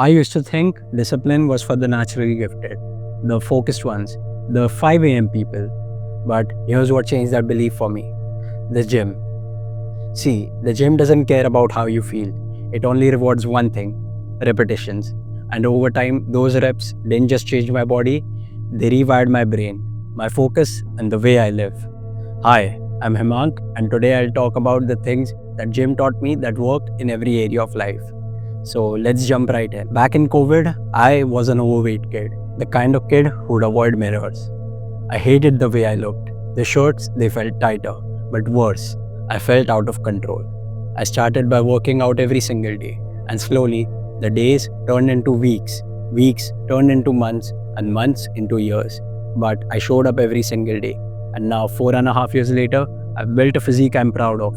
I used to think discipline was for the naturally gifted, the focused ones, the 5 a.m. people. But here's what changed that belief for me: the gym. See, the gym doesn't care about how you feel, it only rewards one thing: repetitions. And over time, those reps didn't just change my body, they rewired my brain, my focus, and the way I live. Hi, I'm Himank, and today I'll talk about the things that gym taught me that worked in every area of life. So let's jump right in. Back in COVID, I was an overweight kid, the kind of kid who'd avoid mirrors. I hated the way I looked. The shirts, they felt tighter, but worse, I felt out of control. I started by working out every single day, and slowly, the days turned into weeks, weeks turned into months, and months into years. But I showed up every single day, and now 4.5 years later, I've built a physique I'm proud of.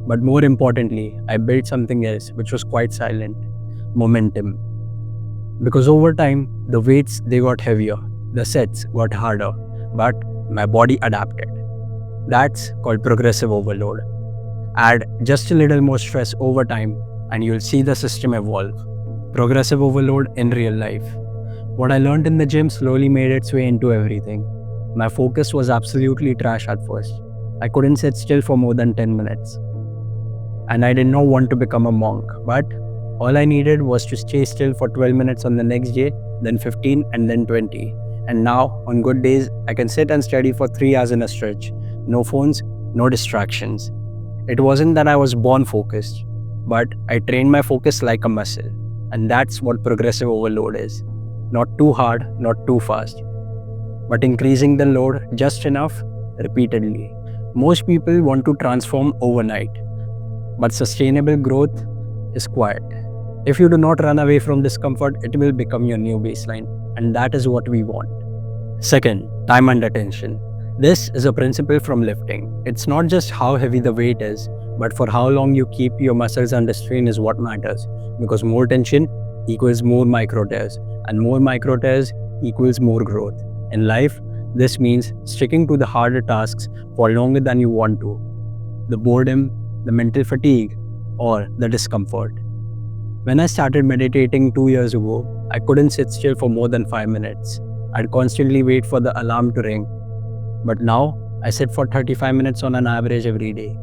But more importantly, I built something else which was quite silent: momentum. Because over time, the weights they got heavier, the sets got harder, but my body adapted. That's called progressive overload. Add just a little more stress over time, and you'll see the system evolve. Progressive overload in real life. What I learned in the gym slowly made its way into everything. My focus was absolutely trash at first. I couldn't sit still for more than 10 minutes. And I did not want to become a monk, but all I needed was to stay still for 12 minutes on the next day, then 15, and then 20. And now, on good days, I can sit and study for 3 hours in a stretch. No phones, no distractions. It wasn't that I was born focused, but I trained my focus like a muscle. And that's what progressive overload is. Not too hard, not too fast, but increasing the load just enough, repeatedly. Most people want to transform overnight, but sustainable growth is quiet. If you do not run away from discomfort, it will become your new baseline, and that is what we want. Second, time under tension. This is a principle from lifting. It's not just how heavy the weight is, but for how long you keep your muscles under strain is what matters, because more tension equals more micro tears, and more micro tears equals more growth. In life, this means sticking to the harder tasks for longer than you want to. The boredom, the mental fatigue, or the discomfort. When I started meditating 2 years ago, I couldn't sit still for more than 5 minutes. I'd constantly wait for the alarm to ring. But now, I sit for 35 minutes on an average every day,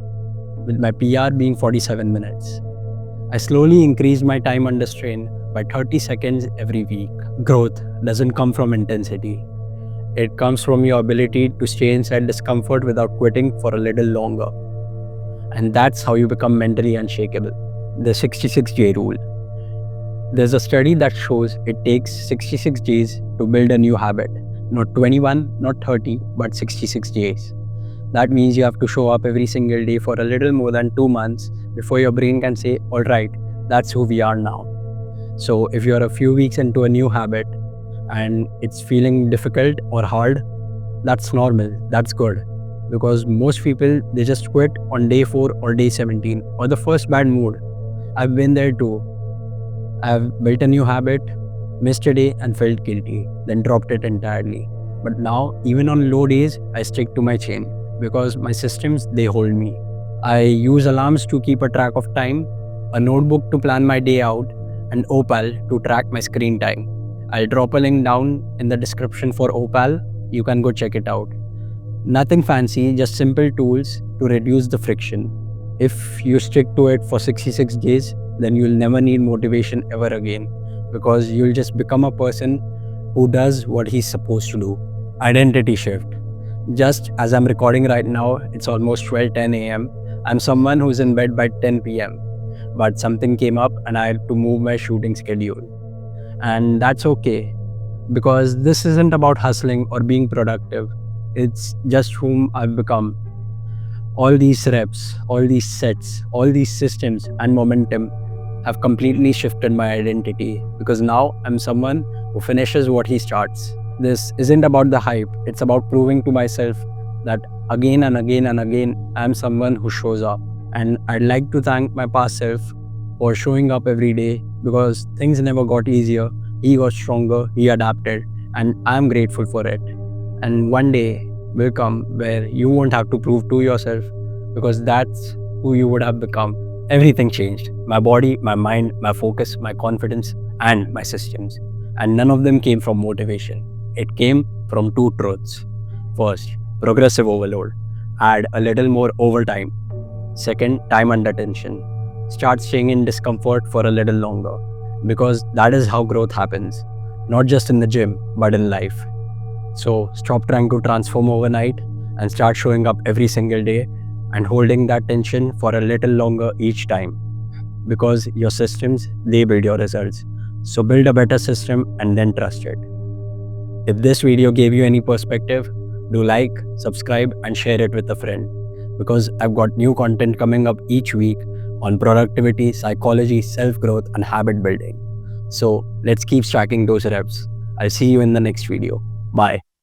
with my PR being 47 minutes. I slowly increased my time under strain by 30 seconds every week. Growth doesn't come from intensity. It comes from your ability to stay inside discomfort without quitting for a little longer. And that's how you become mentally unshakable. The 66-day rule. There's a study that shows it takes 66 days to build a new habit. Not 21, not 30, but 66 days. That means you have to show up every single day for a little more than 2 months before your brain can say, alright, that's who we are now. So if you're a few weeks into a new habit and it's feeling difficult or hard, that's normal, that's good. Because most people, they just quit on day 4 or day 17 or the first bad mood. I've been there too. I've built a new habit, missed a day and felt guilty, then dropped it entirely. But now, even on low days, I stick to my chain because my systems, they hold me. I use alarms to keep a track of time, a notebook to plan my day out, and Opal to track my screen time. I'll drop a link down in the description for Opal. You can go check it out. Nothing fancy, just simple tools to reduce the friction. If you stick to it for 66 days, then you'll never need motivation ever again, because you'll just become a person who does what he's supposed to do. Identity shift. Just as I'm recording right now, it's almost 12:10 a.m. I'm someone who's in bed by 10 p.m. But something came up and I had to move my shooting schedule. And that's okay, because this isn't about hustling or being productive. It's just whom I've become. All these reps, all these sets, all these systems and momentum have completely shifted my identity, because now I'm someone who finishes what he starts. This isn't about the hype, it's about proving to myself that again and again and again, I'm someone who shows up. And I'd like to thank my past self for showing up every day, because things never got easier. He got stronger, he adapted, and I'm grateful for it. And one day will come where you won't have to prove to yourself, because that's who you would have become. Everything changed. My body, my mind, my focus, my confidence, and my systems. And none of them came from motivation. It came from two truths. First, progressive overload. Add a little more overtime. Second, time under tension. Start staying in discomfort for a little longer, because that is how growth happens, not just in the gym, but in life. So stop trying to transform overnight and start showing up every single day and holding that tension for a little longer each time, because your systems, they build your results. So build a better system and then trust it. If this video gave you any perspective, do like, subscribe and share it with a friend, because I've got new content coming up each week on productivity, psychology, self-growth and habit building. So let's keep stacking those reps. I'll see you in the next video. Bye.